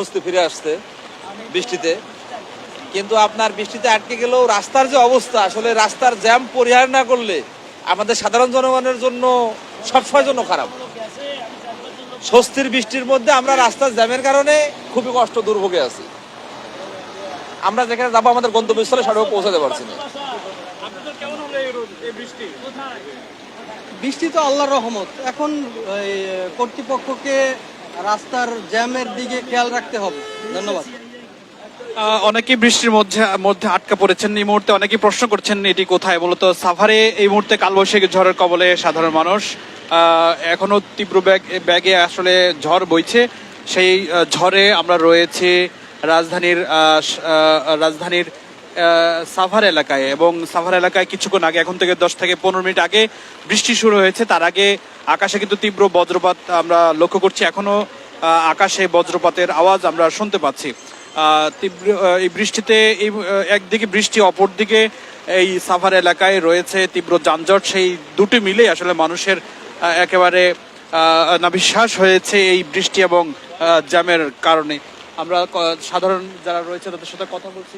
বুঝতে ফিরে আসতে বৃষ্টিতে, কিন্তু আপনার বৃষ্টিতে আটকে গেলেও রাস্তার যে অবস্থা, আসলে রাস্তার জ্যাম পরিহার না করলে আমাদের সাধারণ জনগণের জন্য সবসময়ের জন্য খারাপ। স্বস্তির বৃষ্টির মধ্যে আমরা রাস্তার জ্যামের কারণে খুবই কষ্ট দুর্ভোগে আছি। আমরা যেখানে যাবো আমাদের গন্তব্যস্থলে সঠিক পৌঁছাতে পারছি না। বৃষ্টি তো আল্লাহর রহমত। এখন কর্তৃপক্ষকে রাস্তার জ্যামের দিকে খেয়াল রাখতে হবে। ধন্যবাদ। অনেকেই বৃষ্টির মধ্যে মধ্যে আটকা পড়েছেন এই মুহূর্তে, অনেকেই প্রশ্ন করছেন এটি কোথায়। মূলত সাভারে এই মুহূর্তে কালবৈশাখী ঝড়ের কবলে সাধারণ মানুষ। এখনো তীব্র ব্যাগে আসলে ঝড় বইছে। সেই ঝড়ে আমরা রয়েছি রাজধানীর সাভার এলাকায়, এবং সাভার এলাকায় কিছুক্ষণ আগে, এখন থেকে 10 থেকে 15 মিনিট আগে বৃষ্টি শুরু হয়েছে। তার আগে আকাশে কিন্তু তীব্র বজ্রপাত আমরা লক্ষ্য করছি। এখনো আকাশে বজ্রপাতের আওয়াজ আমরা শুনতে পাচ্ছি। তীব্র এই বৃষ্টিতে একদিকে বৃষ্টি, অপরদিকে এই সাভার এলাকায় রয়েছে তীব্র যানজট। সেই দুটি মিলে আসলে মানুষের একেবারে নাভিশ্বাস হয়েছে এই বৃষ্টি এবং জ্যামের কারণে। আমরা সাধারণ যারা রয়েছে তাদের সাথে কথা বলছি।